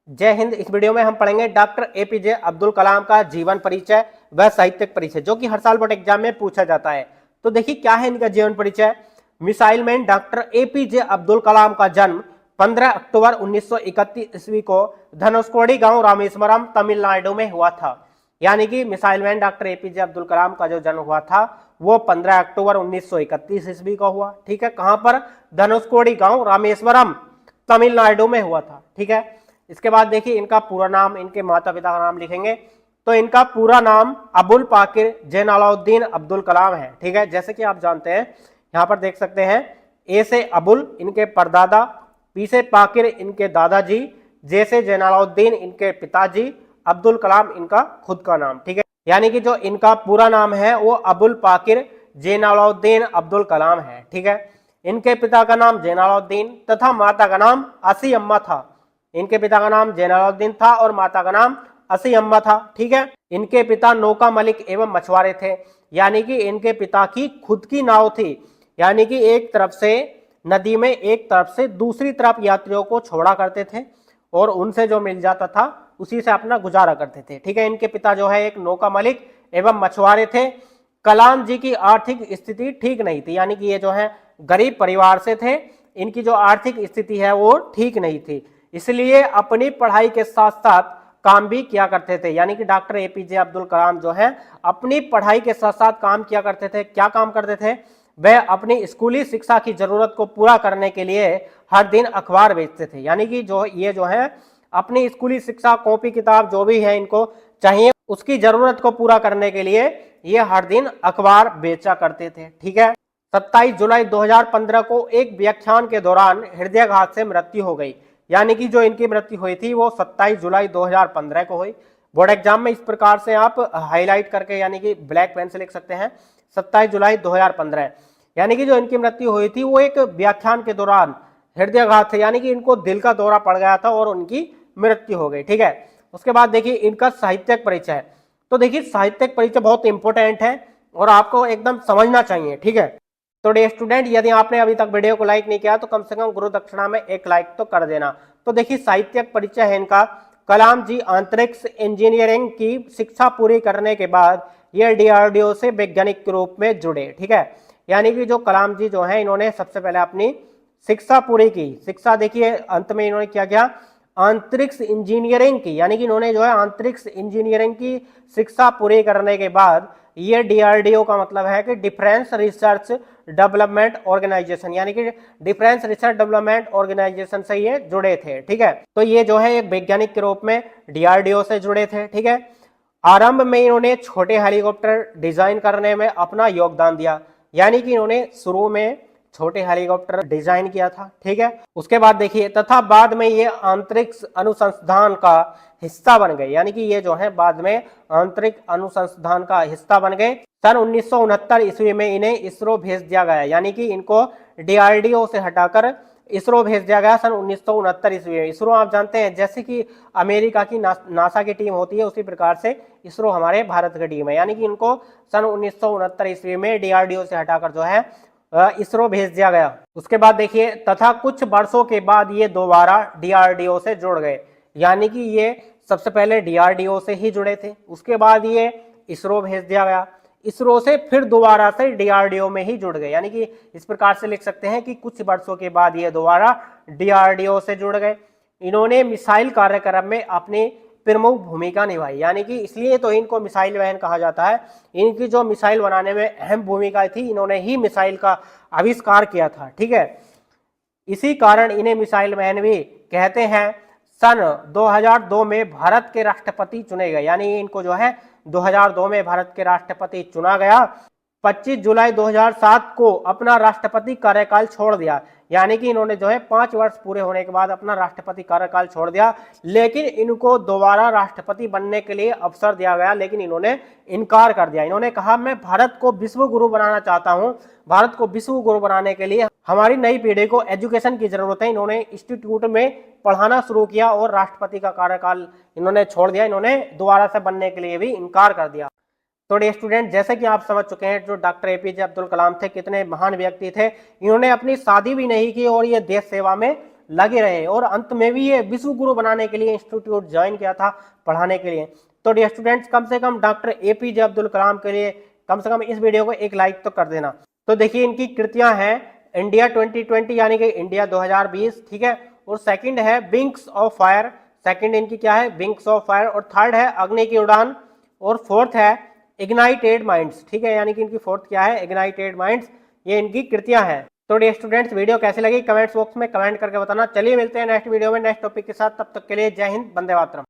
जय हिंद। इस वीडियो में हम पढ़ेंगे डॉक्टर एपीजे अब्दुल कलाम का जीवन परिचय व साहित्यिक परिचय, जो कि हर साल बोर्ड एग्जाम में पूछा जाता है। तो देखिए क्या है इनका जीवन परिचय। Missile man doctor APJ Abdul Kalam का जन्म 15 अक्टूबर 1931 ईस्वी को धनुषकोडी गांव रामेश्वरम तमिलनाडु में हुआ था। यानी कि missile man doctor APJ Abdul Kalam का जो जन्म हुआ था वो 15 अक्टूबर 1931 ईस्वी को हुआ। ठीक है, कहां पर? धनुषकोडी गांव रामेश्वरम तमिलनाडु में हुआ था। ठीक है, इसके बाद देखिए इनका पूरा नाम, इनके माता पिता का नाम लिखेंगे। तो इनका पूरा नाम अबुल पाकिर जैनालाउद्दीन अब्दुल कलाम है। ठीक है, जैसे कि आप जानते हैं यहाँ पर देख सकते हैं, ए से अबुल इनके परदादा, पी से पाकिर इनके दादाजी, जे से जैनालाउद्दीन इनके पिताजी, अब्दुल कलाम इनका खुद का नाम। ठीक है, यानी कि जो इनका पूरा नाम है वो अबुल पाकिर जैनालाउद्दीन अब्दुल कलाम है। ठीक है, इनके पिता का नाम जैनालाउद्दीन तथा माता का नाम असी अम्मा था। इनके पिता का नाम जैनालाउद्दीन था और माता का नाम असी अम्मा था। ठीक है, इनके पिता नौका मलिक एवं मछुआरे थे, यानी कि इनके पिता की खुद की नाव थी। यानी कि एक तरफ से नदी में एक तरफ से दूसरी तरफ यात्रियों को छोड़ा करते थे और उनसे जो मिल जाता था उसी से अपना गुजारा करते थे। ठीक है, इनके पिता जो है एक नौका मलिक एवं मछुआरे थे। कलाम जी की आर्थिक स्थिति ठीक नहीं थी, यानी कि ये जो है गरीब परिवार से थे, इनकी जो आर्थिक स्थिति है वो ठीक नहीं थी, इसलिए अपनी पढ़ाई के साथ साथ काम भी किया करते थे। यानी कि डॉक्टर एपीजे अब्दुल कलाम जो है अपनी पढ़ाई के साथ साथ काम किया करते थे। क्या काम करते थे? वह अपनी स्कूली शिक्षा की जरूरत को पूरा करने के लिए हर दिन अखबार बेचते थे। यानी कि जो है अपनी स्कूली शिक्षा, कॉपी किताब जो भी है इनको चाहिए, उसकी जरूरत को पूरा करने के लिए ये हर दिन अखबार बेचा करते थे। ठीक है, 27 जुलाई 2015 को एक व्याख्यान के दौरान हृदयाघात से मृत्यु हो गई। यानी कि जो इनकी मृत्यु हुई थी वो 27 जुलाई 2015 को हुई। बोर्ड एग्जाम में इस प्रकार से आप हाईलाइट करके यानी कि ब्लैक पेन से लिख सकते हैं 27 जुलाई 2015। यानी कि जो इनकी मृत्यु हुई थी वो एक व्याख्यान के दौरान हृदयाघात से, यानी कि इनको दिल का दौरा पड़ गया था और उनकी मृत्यु हो गई। ठीक है, उसके बाद देखिए इनका साहित्यिक परिचय। तो देखिए साहित्यिक परिचय बहुत इंपॉर्टेंट है और आपको एकदम समझना चाहिए। ठीक है, तो डे स्टूडेंट, यदि आपने अभी तक वीडियो को लाइक नहीं किया तो कम से कम गुरु दक्षिणा में एक लाइक तो कर देना। तो देखिए साहित्यिक परिचय है इनका। कलाम जी अंतरिक्ष इंजीनियरिंग की शिक्षा पूरी करने के बाद ये डीआरडीओ से वैज्ञानिक के रूप में जुड़े। ठीक है, यानी कि जो कलाम जी जो है इन्होंने सबसे पहले अपनी शिक्षा पूरी की। शिक्षा देखिए अंत में इन्होंने क्या किया? अंतरिक्ष इंजीनियरिंग की, यानी कि इन्होंने जो है अंतरिक्ष इंजीनियरिंग की शिक्षा पूरी करने के बाद ये डीआरडीओ का मतलब है कि डिफेंस रिसर्च डेवलपमेंट ऑर्गेनाइजेशन, यानी कि डिफेंस रिसर्च डेवलपमेंट ऑर्गेनाइजेशन से ये जुड़े थे। ठीक है, तो ये जो है एक वैज्ञानिक के रूप में डीआरडीओ से जुड़े थे। ठीक है, आरंभ में इन्होंने छोटे हेलीकॉप्टर डिजाइन करने में अपना योगदान दिया, यानी कि इन्होंने शुरू में छोटे हेलीकॉप्टर डिजाइन किया था। ठीक है, उसके बाद देखिए तथा बाद में ये अंतरिक्ष अनुसंधान का हिस्सा बन गए, यानी कि ये जो है बाद में अंतरिक्ष अनुसंधान का हिस्सा बन गए। सन 1969 ईस्वी में इन्हें इसरो भेज दिया गया, यानी कि इनको डीआरडीओ से हटाकर इसरो भेज दिया गया सन 1969 ईस्वी में। इसरो आप जानते हैं जैसे कि अमेरिका की नासा की टीम होती है, उसी प्रकार से इसरो हमारे भारत की टीम है। यानी कि इनको सन 1969 ईस्वी में डीआरडीओ से हटाकर जो है इसरो भेज दिया गया। उसके बाद देखिए तथा कुछ वर्षों के बाद ये दोबारा डीआरडीओ से जुड़ गए, यानी कि ये सबसे पहले डीआरडीओ से ही जुड़े थे, उसके बाद ये इसरो भेज दिया गया, इसरो से फिर दोबारा से डीआरडीओ में ही जुड़ गए। यानी कि इस प्रकार से लिख सकते हैं कि कुछ वर्षों के बाद ये दोबारा डीआरडीओ से जुड़ गए। इन्होंने मिसाइल कार्यक्रम में अपनी प्रमुख भूमिका निभाई, यानी कि इसलिए तो इनको मिसाइल मैन कहा जाता है। इनकी जो मिसाइल बनाने में अहम भूमिका थी, इन्होंने ही मिसाइल का आविष्कार किया था। ठीक है, इसी कारण इन्हें मिसाइल मैन भी कहते हैं। सन 2002 में भारत के राष्ट्रपति चुने गए, यानी इनको जो है 2002 में भारत के राष्ट्रपति चुना गया। 25 जुलाई 2007 को अपना राष्ट्रपति कार्यकाल छोड़ दिया, यानी कि इन्होंने जो है 5 वर्ष पूरे होने के बाद अपना राष्ट्रपति कार्यकाल छोड़ दिया। लेकिन इनको दोबारा राष्ट्रपति बनने के लिए अवसर दिया गया, लेकिन इन्होंने इनकार कर दिया। इन्होंने कहा मैं भारत को विश्व गुरु बनाना चाहता हूं, भारत को विश्व गुरु बनाने के लिए हमारी नई पीढ़ी को एजुकेशन की जरूरत है। इन्होंने इंस्टीट्यूट में पढ़ाना शुरू किया और राष्ट्रपति का कार्यकाल इन्होंने छोड़ दिया। इन्होंने दोबारा से बनने के लिए भी इनकार कर दिया। तो डियर स्टूडेंट, जैसे कि आप समझ चुके हैं जो डॉक्टर एपीजे अब्दुल कलाम थे कितने महान व्यक्ति थे। इन्होंने अपनी शादी भी नहीं की और ये देश सेवा में लगे रहे और अंत में भी ये विश्व गुरु बनाने के लिए इंस्टीट्यूट ज्वाइन किया था पढ़ाने के लिए। तो डियर स्टूडेंट्स, कम से कम डॉक्टर एपीजे अब्दुल कलाम के लिए कम से कम इस वीडियो को एक लाइक तो कर देना। तो देखिए इनकी कृतियां हैं इंडिया 2020 यानी कि इंडिया 2020, ठीक है, और सेकंड है विंग्स ऑफ फायर, सेकंड इनकी क्या है, विंग्स ऑफ फायर, और थर्ड है अग्नि की उड़ान, और फोर्थ है इग्नाइटेड माइंड्स, ठीक है, यानी कि इनकी फोर्थ क्या है, इग्नाइटेड माइंड्स, ये इनकी कृतियां हैं। तो डियर स्टूडेंट्स, वीडियो कैसी लगी कमेंट्स बॉक्स में कमेंट करके बताना। चलिए मिलते हैं नेक्स्ट वीडियो में नेक्स्ट टॉपिक के साथ, तब तक के लिए जय हिंद, वंदे मातरम।